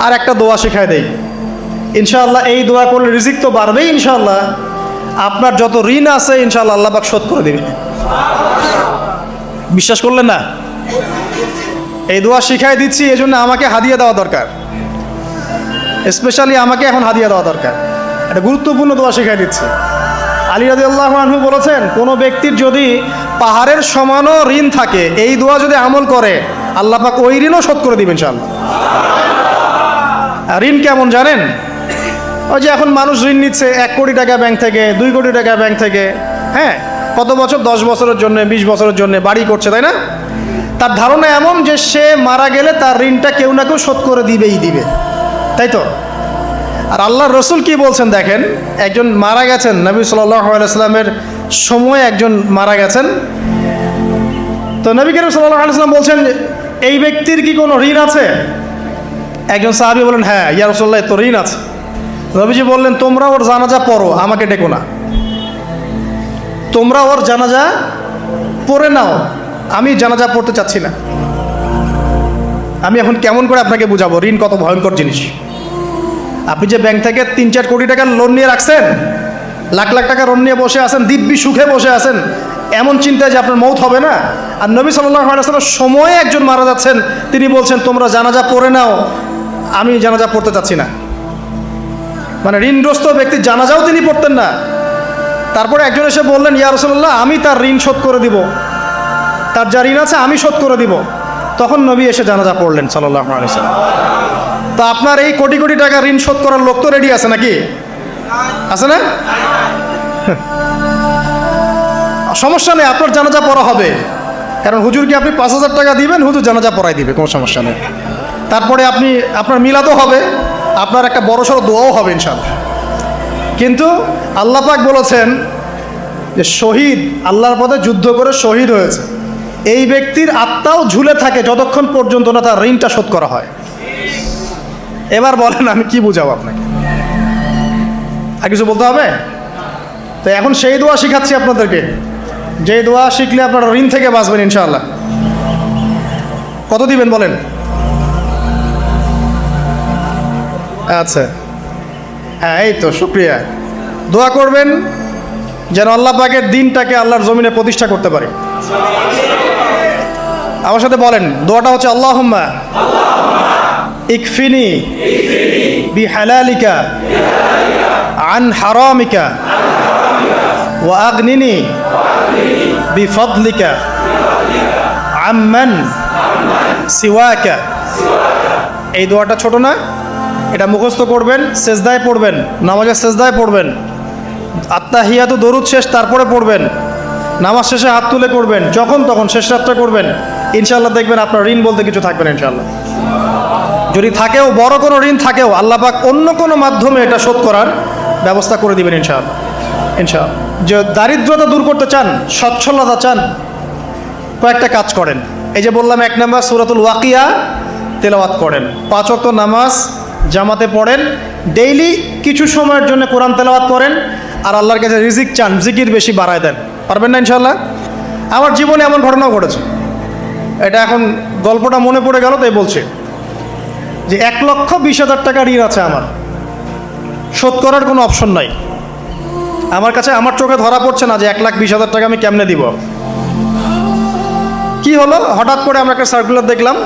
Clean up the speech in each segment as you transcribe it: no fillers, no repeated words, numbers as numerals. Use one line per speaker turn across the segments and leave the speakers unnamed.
আর একটা দোয়া শেখায় দেই, ইনশাআল্লাহ এই দোয়া করলে রিজিক তো বাড়বেই ইনশাআল্লাহ, আপনার যত ঋণ আছে ইনশাআল্লাহ আল্লাহ পাক শোধ করে দেবে। বিশ্বাস করলেন না? এই দোয়া শিখাই দিচ্ছি, এই জন্য আমাকে হাদিয়া দেওয়া দরকার, স্পেশালি আমাকে এখন হাদিয়া দেওয়া দরকার। একটা গুরুত্বপূর্ণ দোয়া শিখাই দিচ্ছি। আলী রাদিয়াল্লাহু আনহু বলেছেন, কোনো ব্যক্তির যদি পাহাড়ের সমানও ঋণ থাকে, এই দোয়া যদি আমল করে আল্লাহ পাক ওই ঋণও শোধ করে দিবেন ইনশাআল্লাহ। ঋণ কেমন জানেন? ওই যে এখন মানুষ ঋণ নিচ্ছে 1 কোটি টাকা ব্যাংক থেকে, 2 কোটি টাকা ব্যাংক থেকে, হ্যাঁ, কত বছর, 10 বছরের জন্য, 20 বছরের জন্য বাড়ি করছে, তাই না? তার ধারণা এমন যে সে মারা গেলে তার ঋণটা কেউ না কেউ শোধ করে দিবেই দিবে, তাই তো? আর আল্লাহর রসুল কি বলছেন দেখেন, একজন মারা গেছেন, নবী সাল্লাল্লাহু আলাইহি সাল্লামের সময় একজন মারা গেছেন। তো নবী করিম সাল্লাল্লাহু আলাইহি সাল্লাম বলছেন, এই ব্যক্তির কি কোনো ঋণ আছে? একজন সাহাবী বলেন, হ্যাঁ ইয়া রাসূলুল্লাহ, তো ঋণ আছে। নবীজি বললেন, তোমরা ওর জানাজা পড়ো, আমাকে ডেকো না। তোমরা ওর জানাজা পড়ে নাও, আমি জানাজা পড়তে চাচ্ছি না। আমি এখন কেমন করে আপনাকে বুঝাবো ঋণ কত ভয়ঙ্কর জিনিস। আপনি যে ব্যাংক থেকে 3-4 কোটি টাকার লোন নিয়ে রাখছেন, লাখ লাখ টাকা লোন নিয়ে বসে আছেন, দিব্যি সুখে বসে আছেন, এমন চিন্তায় যে আপনার মৌত হবে না। আর নবী সাল্লাল্লাহু আলাইহি ওয়াসাল্লামের সময়ে একজন মারা যাচ্ছেন, তিনি বলছেন তোমরা জানাজা পড়ে নাও, আমি জানাজা পড়তে চাচ্ছি না। মানে ঋণগ্রস্ত ব্যক্তির জানাজাও তিনি পড়তেন না। তারপরে একজন এসে বললেন, ইয়া রাসূলুল্লাহ, আমি তার ঋণ শোধ করে দিব, তার যা ঋণ আছে আমি শোধ করে দিব। তখন নবী এসে জানাজা পড়লেন সাল্লাল্লাহু আলাইহি ওয়াসাল্লাম। তা আপনার এই কোটি কোটি টাকা ঋণ শোধ করার লোক তো রেডি আছে নাকি? আছে না? সমস্যা নেই, আপনার জানাজা পড়া হবে। কারণ হুজুরকে আপনি 5,000 টাকা দিবেন, হুজুর জানাজা পড়াই দিবে, কোনো সমস্যা নেই। তারপরে আপনার মিলাদও হবে, আপনার একটা বড়সড় দোয়াও হবে ইনশাআল্লাহ। কিন্তু আল্লাহ পাক বলেছেন যে শহীদ, আল্লাহর পথে যুদ্ধ করে শহীদ হয়েছে, এই ব্যক্তির আত্মাও ঝুলে থাকে যতক্ষণ পর্যন্ত না তার ঋণটা শোধ করা হয়। এবার বলেন আমি কি বুঝাবো আপনাকে? আর কিছু বলতে হবে? তো এখন সেই দোয়া শিখাচ্ছি আপনাদেরকে, যে দোয়া শিখলে আপনারা ঋণ থেকে বাঁচবেন ইনশাআল্লাহ। কত দিবেন বলেন? আচ্ছা, হ্যাঁ, এই তো শুকরিয়া। দোয়া করবেন যেন আল্লাহ পাকের দিনটাকে আল্লাহর জমিনে প্রতিষ্ঠা করতে পারে। আমার সাথে বলেন, দোয়াটা হচ্ছে আল্লাহুম্মা ইকফিনি বিহালালিকা আন হারামিকা ওয়া আগনিনি বিফদলিকা আম্মান সিওয়াকা। এই দোয়াটা ছোট না, এটা মুখস্থ করবেন, সেজদায় পড়বেন, নামাজের সেজদায় পড়বেন, আত্তাহিয়াতু দরুদ শেষ তারপরে পড়বেন, নামাজ শেষে হাত তুলে করবেন, যখন তখন শেষ রাতটা করবেন। ইনশাআল্লাহ দেখবেন আপনার ঋণ বলতে কিছু থাকবে না ইনশাআল্লাহ। যদি থাকেও, বড় কোনো ঋণ থাকেও, আল্লাহ পাক অন্য কোনো মাধ্যমে এটা শোধ করার ব্যবস্থা করে দিবেন ইনশাআল্লাহ। ইনশাআল্লাহ। যে দারিদ্রতা দূর করতে চান, সচ্ছলতা চান, কয়েকটা কাজ করেন। এই যে বললাম, 1 নম্বর সূরাতুল ওয়াকিয়া তেলাওয়াত করেন, 5 ওয়াক্ত নামাজ জামাতে পড়েন, ডেইলি কিছু সময়ের জন্য কোরআন তেলাওয়াত করেন, আর আল্লাহর কাছে রিজিক চান, জিকির বেশি বাড়ায় দেন। পারবেন না ইনশাআল্লাহ? আমার জীবনে এমন ঘটনাও ঘটেছে, এটা এখন গল্পটা মনে পড়ে গেল তাই বলছে, যে 1,20,000 টাকা ঋণ আছে আমার, শোধ করার কোনো অপশন নাই। আমার কাছে, আমার চোখে ধরা পড়ছে না যে 1,20,000 টাকা আমি কেমনে দিব। কি হলো, হঠাৎ করে আমরা একটা সার্কুলার দেখলাম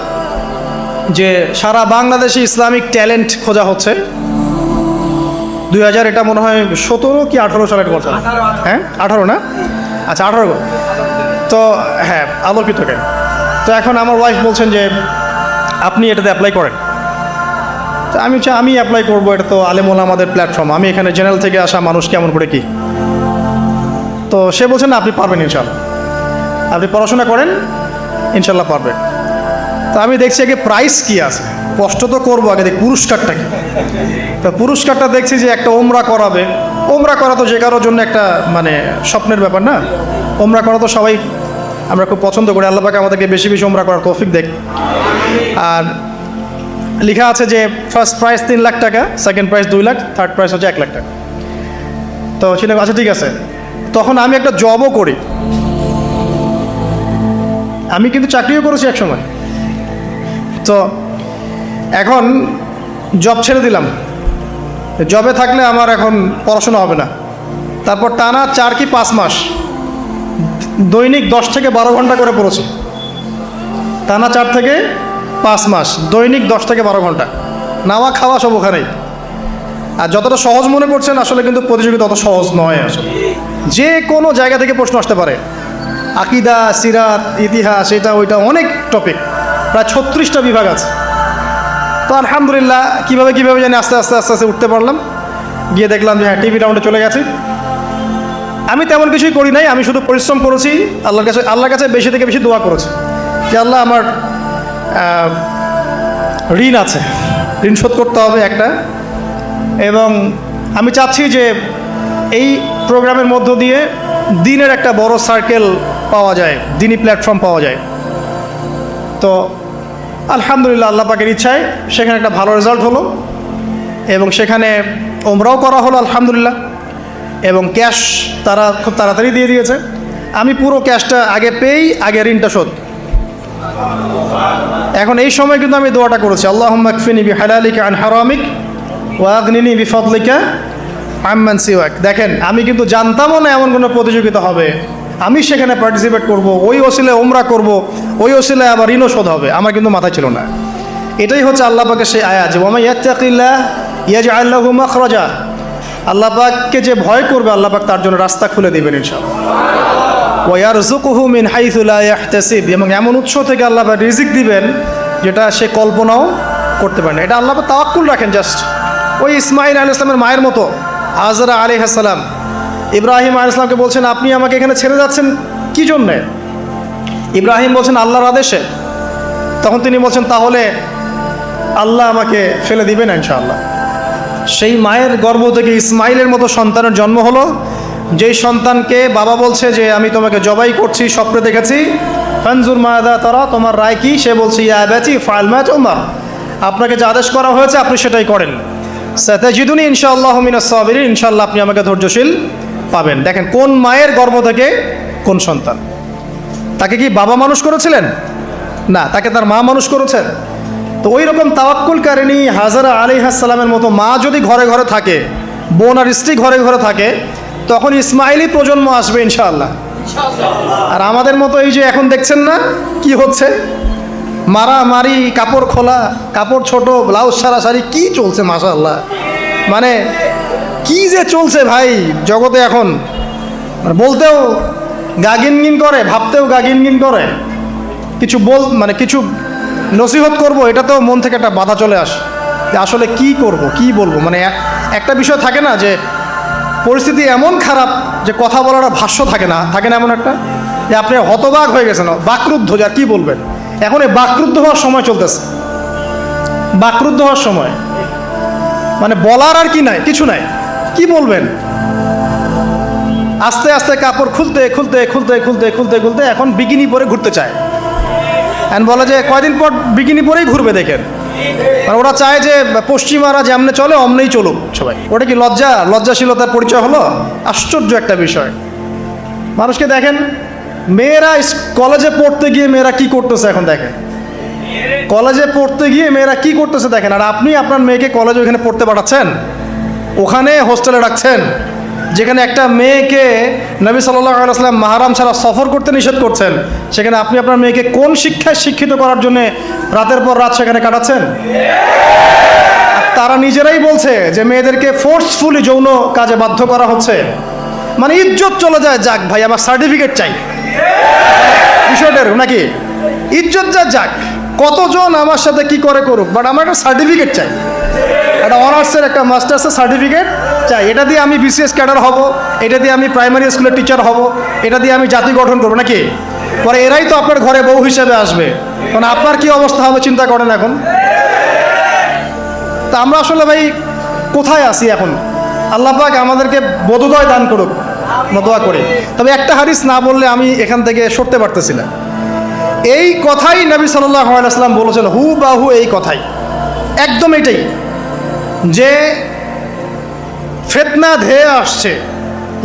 যে সারা বাংলাদেশে ইসলামিক ট্যালেন্ট খোঁজা হচ্ছে। 2000 এটা মনে হয় 17 কি 18 সালের কথা, হ্যাঁ 18 না, আচ্ছা 18। তো হ্যাঁ, আলোকিতকে। তো এখন আমার ওয়াইফ বলছেন যে আপনি এটাতে অ্যাপ্লাই করেন। তো আমি অ্যাপ্লাই করবো, এটা তো আলেম ওলামাদের প্ল্যাটফর্ম, আমি এখানে জেনারেল থেকে আসা মানুষ কেমন করে কি। তো সে বলছেন না, আপনি পারবেন ইনশাআল্লাহ, আপনি পড়াশোনা করেন, ইনশাআল্লাহ পারবেন। তো আমি দেখছি আগে প্রাইস কি আছে, কষ্ট তো করবো, আগে দেখি পুরস্কারটা কি। তো পুরস্কারটা দেখছি যে একটা ওমরা করাবে। ওমরা করা তো যে কারোর জন্য একটা মানে স্বপ্নের ব্যাপার না। ওমরা করা তো সবাই আমরা খুব পছন্দ করি, আল্লাহ পাক আমাদেরকে বেশি বেশি ওমরা করার তৌফিক দেখ। আর লেখা আছে যে ফার্স্ট প্রাইজ 3 লাখ টাকা, second prize 2 lakh, third prize হচ্ছে 1 লাখ টাকা। তো চিন্তা, আচ্ছা ঠিক আছে। তখন আমি একটা জবও করি, আমি কিন্তু চাকরিও করেছি এক সময়। তো এখন জব ছেড়ে দিলাম, জবে থাকলে আমার এখন পড়াশোনা হবে না। তারপর টানা 4 কি 5 মাস দৈনিক 10 থেকে 12 ঘন্টা করে পড়েছি। টানা 4 থেকে 5 মাস দৈনিক 10 থেকে 12 ঘন্টা, নাওয়া খাওয়া সব ওখানেই। আর যতটা সহজ মনে করছেন আসলে কিন্তু প্রতিযোগিতা অত সহজ নয়। আসলে যে কোনো জায়গা থেকে প্রশ্ন আসতে পারে, আকিদা, সিরাত, ইতিহাস, এটা ওইটা অনেক টপিক, প্রায় 36টা বিভাগ আছে। তো আলহামদুলিল্লাহ কীভাবে জানি আস্তে আস্তে উঠতে পারলাম। গিয়ে দেখলাম যে হ্যাঁ, টিভি রাউন্ডে চলে গেছি। আমি তেমন কিছুই করি নাই, আমি শুধু পরিশ্রম করেছি, আল্লাহর কাছে বেশি থেকে বেশি দোয়া করেছি যে আল্লাহ আমার ঋণ আছে, ঋণ শোধ করতে হবে একটা। এবং আমি চাচ্ছি যে এই প্রোগ্রামের মধ্য দিয়ে দিনের একটা বড় সার্কেল পাওয়া যায়, দিনই প্ল্যাটফর্ম পাওয়া যায়। তো আলহামদুলিল্লাহ আল্লাহ পাকের ইচ্ছায় সেখানে একটা ভালো রেজাল্ট হলো এবং সেখানে ওমরাও করা হলো আলহামদুলিল্লাহ। এবং ক্যাশ তারা খুব তাড়াতাড়ি দিয়ে দিয়েছে। আমি পুরো ক্যাশটা আগে পেয়েই আগে ঋণটা শোধ। এখন এই সময় কিন্তু আমি দোয়াটা করেছি, আল্লাহুম্মা কফিনি বিহালালিকা আন হারামিক ওয়া আগনিনি বিফাদলিকা আম্মান সিওয়াক। দেখেন, আমি কিন্তু জানতামও না এমন কোনো প্রতিযোগিতা হবে, আমি সেখানে পার্টিসিপেট করব, ওই ওসিলায় ওমরা করব, ওই ওসিলায় আবার ঋণও শোধ হবে, আমার কিন্তু মাথায় ছিল না। এটাই হচ্ছে আল্লাহ পাকের সেই আয়াত যে ওয়া ইয়াত্তাকিল্লাহ ইয়াজআল লাহু মাখরাজা। আল্লাহ পাককে যে ভয় করবে আল্লাহ পাক তার জন্য রাস্তা খুলে দেবেন ইনশাআল্লাহ। ওয়া ইয়ারযুকুহু মিন হাইসু লা ইয়াহতাসিব, এবং এমন উৎস থেকে আল্লাহ পাক রিজিক দিবেন যেটা সে কল্পনাও করতে পারে না। এটা আল্লাহ পাক তাওয়াক্কুল রাখেন। জাস্ট ওই ইসমাঈল আলাইহিস সালামের মায়ের মতো হাজরা আলাইহিস সালাম ইব্রাহিম আলাইহিস সালামকে বলছেন, আপনি আমাকে এখানে ছেড়ে যাচ্ছেন কি জন্যে? ইব্রাহিম বলছেন আল্লাহর আদেশে। তখন তিনি বলছেন তাহলে আল্লাহ আমাকে ফেলে দিবেন ইনশাআল্লাহ। সেই মায়ের গর্ভ থেকে ইসমাইলের মতো সন্তানের জন্ম হলো, যেই সন্তানকে বাবা বলছে যে আমি তোমাকে জবাই করছি, স্বপ্নে দেখেছি, ফানজুর মাদা তারা, তোমার রায় কি? সে বলছে ইয়া আবাতি ফাআল মা তুমার, আপনাকে যে আদেশ করা হয়েছে আপনি সেটাই করেন। সাতাজিদুনি ইনশাআল্লাহু মিনাস সাবিরিন, ইনশাআল্লাহ আপনি আমাকে ধৈর্যশীল পাবেন। দেখেন কোন মায়ের গর্ভ থেকে কোন সন্তান। তাকে কি বাবা মানুষ করেছিলেন? না, তাকে তার মা মানুষ করেছেন। তো ওই রকম তাওয়াক্কুলকারিনী হাজরা আলাইহিস সালামের মতো মা যদি ঘরে ঘরে থাকে, বোন আর স্ত্রী ঘরে ঘরে থাকে, তখন ইসমাইলি প্রজন্ম আসবে ইনশাআল্লাহ। আর আমাদের মতো এই যে এখন দেখছেন না কি হচ্ছে, মারামারি, কাপড় খোলা, কাপড় ছোট, ব্লাউজ সারা শাড়ি, কি চলছে মাশাআল্লাহ। মানে কি যে চলছে ভাই জগতে এখন, বলতেও গা গিনগিন করে, ভাবতেও গা গিনগিন করে। কিছু কিছু নসিহত করব, এটা তো মন থেকে একটা বাধা চলে আসে যে আসলে কি করব, কি বলবো। মানে একটা বিষয় থাকে না যে পরিস্থিতি এমন খারাপ যে কথা বলার ভাষ্য থাকে না এমন একটা, যে আপনি হতবাক হয়ে গেছেন, বাকরুদ্ধ, যা কি বলবেন। এখন এই বাকরুদ্ধ হওয়ার সময় চলতেছে, বাকরুদ্ধ হওয়ার সময়, মানে বলার আর কি নাই, কিছু নাই, কি বলবেন। আস্তে আস্তে কাপড় খুলতে খুলতে খুলতে খুলতে খুলতে খুলতে এখন বিকিনি পরে ঘুরতে চায়। এখন বলে যে কয়দিন পর বিকিনি পরেই ঘুরবে। দেখেন, মানে ওরা চায় যে পশ্চিমারা যেমনে চলে অমনেই চলুক সবাই। ওটা কি লজ্জাশীলতার পরিচয় হলো? আশ্চর্য একটা বিষয়। মানুষকে দেখেন, মেয়েরা কলেজে পড়তে গিয়ে মেয়েরা কি করতেছে এখন দেখেন, কলেজে পড়তে গিয়ে মেয়েরা কি করতেছে দেখেন। আর আপনি আপনার মেয়েকে কলেজে ওখানে পড়তে পাঠাচ্ছেন, ওখানে হোস্টেলে রাখছেন, যেখানে একটা মেয়েকে নবী সাল্লাল্লাহু আলাইহি ওয়াসাল্লাম মাহরাম ছাড়া সফর করতে নিষেধ করছেন, সেখানে আপনি আপনার মেয়েকে কোন শিক্ষায় শিক্ষিত করার জন্য রাতের পর রাত সেখানে কাটাচ্ছেন? তারা নিজেরাই বলছে যে মেয়েদেরকে ফোর্সফুলি যৌন কাজে বাধ্য করা হচ্ছে। মানে ইজ্জত চলে যায়, যাক ভাই আমার সার্টিফিকেট চাই বিষয়টার, নাকি ইজ্জত যাক, কতজন আমার সাথে কি করে করুক, বাট আমার একটা সার্টিফিকেট চাই, একটা অনার্সের একটা মাস্টার্সের সার্টিফিকেট চাই। এটা দিয়ে আমি বিসিএস ক্যাডার হব, এটা দিয়ে আমি প্রাইমারি স্কুলের টিচার হব, এটা দিয়ে আমি জাতি গঠন করবো, নাকি? পরে এরাই তো আপনার ঘরে বউ হিসেবে আসবে, কারণ আপনার কি অবস্থা হবে চিন্তা করেন এখন। তা আমরা আসলে ভাই কোথায় আছি এখন? আল্লাহ পাক আমাদেরকে বোধোদয় দান করুক, দোয়া করে। তবে একটা হাদিস না বললে আমি এখান থেকে সরতে পারতেছি না। এই কথাই নবী সাল্লাল্লাহু আলাইহি ওয়াসাল্লাম বলেছেন, হুবাহু এই কথাই, একদম এটাই, যে ফিতনা ধেয়ে আসছে,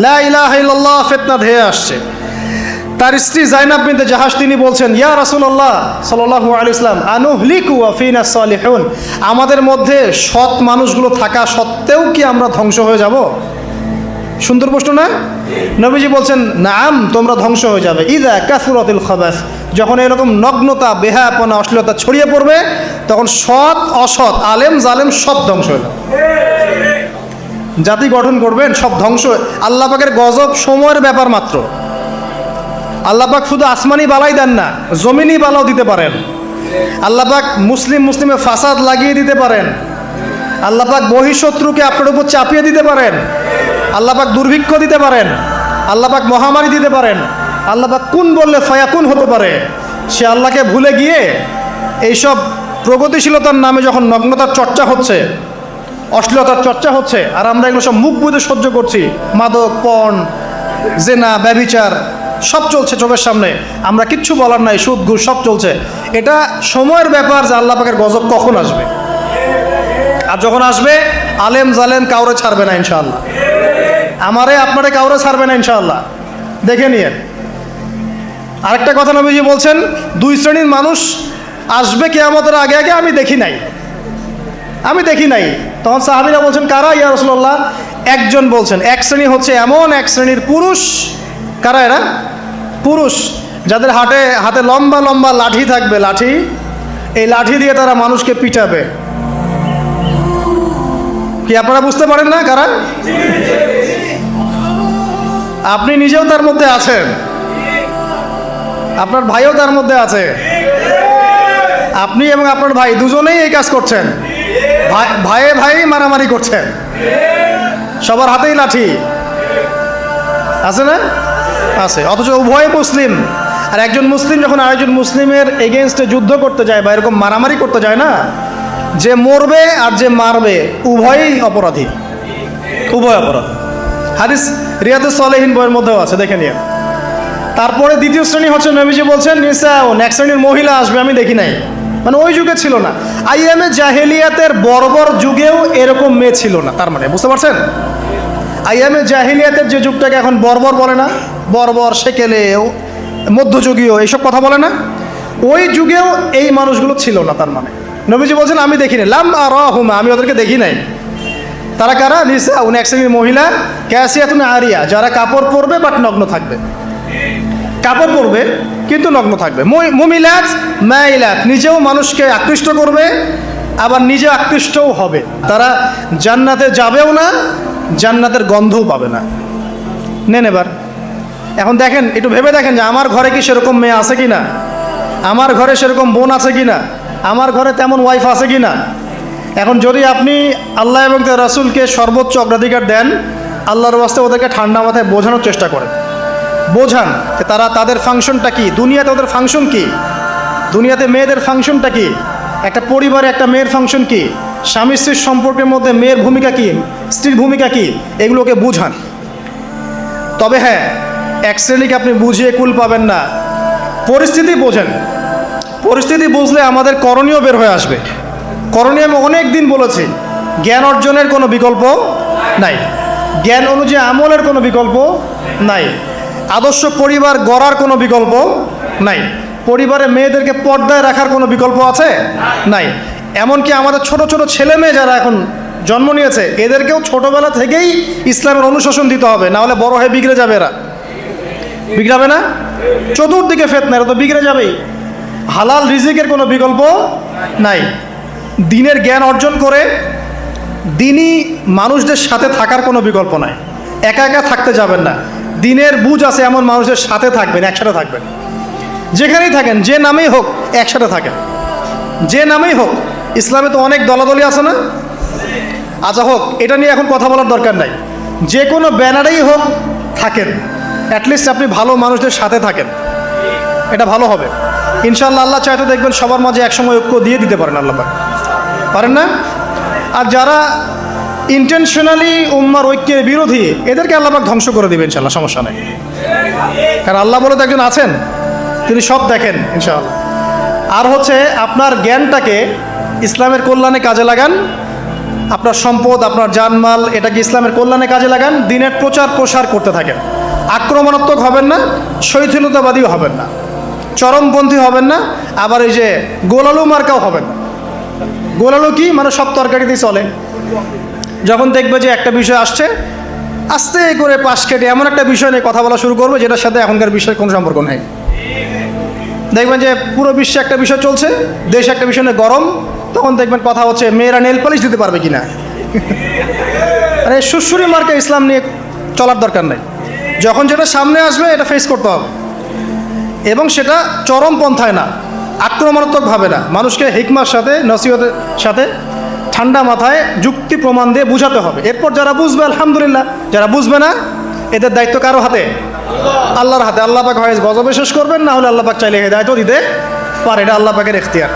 লা ইলাহা ইল্লাল্লাহ, ফিতনা ধেয়ে আসছে। তার স্ত্রী জাইনাব বিনতে জাহাশ তিনি বলছেন, ইয়া রাসূলুল্লাহ সাল্লাল্লাহু আলাইহি ওয়াসাল্লাম, আনুহলিকু ওয়া ফিনা সালিহুন, আমাদের মধ্যে সৎ মানুষগুলো থাকা সত্ত্বেও কি আমরা ধ্বংস হয়ে যাব? সুন্দর প্রশ্ন না? নবীজি বলছেন, নাম, তোমরা ধ্বংস হয়ে যাবে। ইদা কাসুরাতিল খাবাস, যখন এরকম নগ্নতা, বেহায়াপনা, অশ্লীলতা ছড়িয়ে পড়বে, তখন সৎ অসৎ, আলেম জালেম সব ধ্বংস হয়ে যাবে। জাতি গঠন করবেন, সব ধ্বংস। আল্লাহ পাকের গজব সময়ের ব্যাপার মাত্র। আল্লাহ পাক শুধু আসমানি বালাই দেন না, জমিনি বালাও দিতে পারেন। আল্লাহ পাক মুসলিমে ফাসাদ লাগিয়ে দিতে পারেন। আল্লাহ পাক বহিঃশত্রুকে আপনার উপর চাপিয়ে দিতে পারেন। আল্লাহ পাক দুর্ভিক্ষ দিতে পারেন। আল্লাহ পাক মহামারী দিতে পারেন। আল্লাহ পাক কুন বললে ফায়াকুন হতে পারে। সে আল্লাহকে ভুলে গিয়ে এইসব প্রগতিশীলতার নামে যখন নগ্নতার চর্চা হচ্ছে, অশ্লীলতার চর্চা হচ্ছে, আর আমরা এগুলো সব মুখ বুঝে সহ্য করছি, মাদক, পর্ন, জেনা, ব্যভিচার সব চলছে চোখের সামনে, আমরা কিচ্ছু বলার নাই, সুদ ঘুষ সব চলছে। এটা সময়ের ব্যাপার যে আল্লাহ পাকের গজব কখন আসবে। আর যখন আসবে, আলেম জালেম কাউরে ছাড়বে না ইনশাআল্লাহ। আমারে আপনারে কাউরে ছাড়বে না ইনশাআল্লাহ, দেখে নিয়ে। আরেকটা কথা নবীজি বলছেন, দুই শ্রেণীর মানুষ আসবে কিয়ামতের আগে আগে, আমি দেখি নাই। তখন সাহাবীরা বলছেন, কারা ইয়া রাসূলুল্লাহ? একজন বলছেন, এক শ্রেণী হচ্ছে এমন এক শ্রেণীর পুরুষ। কারা এরা? পুরুষ, যাদের হাতে লম্বা লম্বা লাঠি থাকবে, লাঠি, এই লাঠি দিয়ে তারা মানুষকে পিটাবে। কি আপনারা বুঝতে পারেন না কারা? আপনি নিজেও তার মধ্যে আছেন, আপনার ভাইও তার মধ্যে আছে। আপনি এবং আপনার ভাই দুজনেই এই কাজ করছেন, ভাইয়ে ভাই মারামারি করছেন, সবার হাতেই লাঠি আছে না? আছে। অথচ উভয় মুসলিম। আর একজন মুসলিম যখন আরেকজন মুসলিমের এগেনস্টে যুদ্ধ করতে যায় বা এরকম মারামারি করতে যায় না, যে মরবে আর যে মারবে উভয়ই অপরাধী, উভয় অপরাধী। হাদিস রিয়াদুস সালেহিন বইয়ের মধ্যেও আছে, দেখে নিয়ে। তারপরে দ্বিতীয় শ্রেণী হচ্ছে, নবীজি বলছেন নিসাউন, এক শ্রেণীর মহিলা আসবে, আমি দেখি নাই। মানে ওই যুগে ছিল না, আইয়ামে জাহেলিয়াতের বর্বর যুগেও এরকম মেয়ে ছিল না। তার মানে বুঝতে পারছেন, আইয়ামে জাহেলিয়াতের যে যুগটাকে এখন বর্বর বলে না, বর্বর, সেকেলে, মধ্যযুগীয় এইসব কথা বলে না, ওই যুগেও এই মানুষগুলো ছিল না। তার মানে নবীজি বলছেন, আমি দেখি নাই, লাম আরাহুমা, আমি ওদেরকে দেখি নাই। তারা কারা? নিসাউন, এক শ্রেণীর মহিলা, কাসিয়াতুন আরিয়া, যারা কাপড় পরবে বাট নগ্ন থাকবে, কাপড় পরবে কিন্তু নগ্ন থাকবে। মুমিলাত মাইলাত, নিজেও মানুষকে আকৃষ্ট করবে, আবার নিজে আকৃষ্টও হবে। তারা জান্নাতে যাবেও না, জান্নাতের গন্ধও পাবে না। নেন এবার এখন দেখেন, একটু ভেবে দেখেন যে আমার ঘরে কি সেরকম মেয়ে আছে কি না, আমার ঘরে সেরকম বোন আছে কি না, আমার ঘরে তেমন ওয়াইফ আছে কি না। এখন যদি আপনি আল্লাহ এবং তার রাসূলকে সর্বোচ্চ অগ্রাধিকার দেন, আল্লাহর ওয়াস্তে ওদেরকে ঠান্ডা মাথায় বোঝানোর চেষ্টা করেন, বোঝান যে তাদের ফাংশনটা কি, দুনিয়াতে ওদের ফাংশন কি, দুনিয়াতে মেয়েদের ফাংশনটা কি, একটা পরিবারে একটা মেয়ের ফাংশন কি, স্বামী স্ত্রীর সম্পর্কের মধ্যে মেয়ের ভূমিকা কি, স্ত্রীর ভূমিকা কি, এগুলোকে বুঝান। তবে হ্যাঁ, এক শ্রেণীকে আপনি বুঝিয়ে কুল পাবেন না, পরিস্থিতি বোঝেন। পরিস্থিতি বুঝলে আমাদের করণীয় বের হয়ে আসবে। করণীয় আমি অনেক দিন বলেছি, জ্ঞান অর্জনের কোনো বিকল্প নাই, জ্ঞান অনুযায়ী আমলের কোনো বিকল্প নাই, আদর্শ পরিবার গড়ার কোনো বিকল্প নাই, পরিবারে মেয়েদেরকে পর্দায় রাখার কোনো বিকল্প আছে? নাই। এমনকি আমাদের ছোট ছোট ছেলে মেয়ে যারা এখন জন্ম নিয়েছে, এদেরকেও ছোটবেলা থেকেই ইসলামের অনুশাসন দিতে হবে, না হলে বড় হয়ে বিগড়ে যাবে। এরা বিগড়াবে না? চতুর্দিকে ফিতনা, এরা তো বিগড়ে যাবেই। হালাল রিজিকের কোনো বিকল্প নাই। দ্বীনের জ্ঞান অর্জন করে দ্বীনি মানুষদের সাথে থাকার কোনো বিকল্প নাই। একা একা থাকতে যাবেন না, দ্বীনের বুঝ আছে এমন মানুষের সাথে থাকবেন, একসাথে থাকবেন। যেখানেই থাকেন, যে নামেই হোক, একসাথে থাকেন, যে নামেই হোক। ইসলামে তো অনেক দলাদলি আছে না? আচ্ছা হোক, এটা নিয়ে এখন কথা বলার দরকার নাই। যে কোনো ব্যানারেই হোক থাকেন, অ্যাটলিস্ট আপনি ভালো মানুষদের সাথে থাকেন, এটা ভালো হবে ইনশাআল্লাহ। আল্লাহ চাইতে দেখবেন সবার মাঝে একসময় ঐক্য দিয়ে দিতে পারেন, আল্লাহ পারেন না? আর যারা ইন্টেনশনালি উম্মার ঐক্যের বিরোধী, এদেরকে আল্লাহ পাক ধ্বংস করে দেবে ইনশাআল্লাহ, সমস্যা নেই। কারণ আল্লাহ বলে তো একজন আছেন, তিনি সব দেখেন ইনশাআল্লাহ। আর হচ্ছে আপনার জ্ঞানটাকে ইসলামের কল্যাণে কাজে লাগান, আপনার সম্পদ, আপনার জানমাল, এটাকে ইসলামের কল্যাণে কাজে লাগান, দ্বীনের প্রচার প্রসার করতে থাকেন। আক্রমণাত্মক হবেন না, শৈথিলতাবাদীও হবেন না, চরমপন্থী হবেন না, আবার এই যে গোলালু মার্কাও হবেন না। গোলালু কি মানে সব তরকারিতেই চলে। যখন দেখবে যে একটা বিষয় আসছে, আস্তে করে পাশ কেটে এমন একটা বিষয় নিয়ে কথা বলা শুরু করবে যেটার সাথে এখনকার বিষয়ের কোনো সম্পর্ক নেই। দেখবেন যে পুরো বিশ্বে একটা বিষয় চলছে, দেশ একটা বিষয় নিয়ে গরম, তখন দেখবেন কথা হচ্ছে মেয়েরা নেল পালিশ দিতে পারবে কিনা। আরে সুশ্রী মার্কা ইসলাম নিয়ে চলার দরকার নেই। যখন যেটা সামনে আসবে এটা ফেস করতে হবে, এবং সেটা চরম পন্থায় না, আক্রমণাত্মকভাবে না, মানুষকে হিকমার সাথে, নসিহতের সাথে ঠান্ডা মাথায় যুক্তি প্রমাণ দিয়ে বুঝাতে হবে। এরপর যারা বুঝবে আলহামদুলিল্লাহ, যারা বুঝবে না এদের দায়িত্ব কারো হাতে? আল্লাহর হাতে। আল্লাহ পাক হয় গজবে শেষ করবেন, না হলে আল্লাহ পাক চাইলে হেদায়েতও দিতে পারে, এটা আল্লাহ পাকের এখতিয়ার।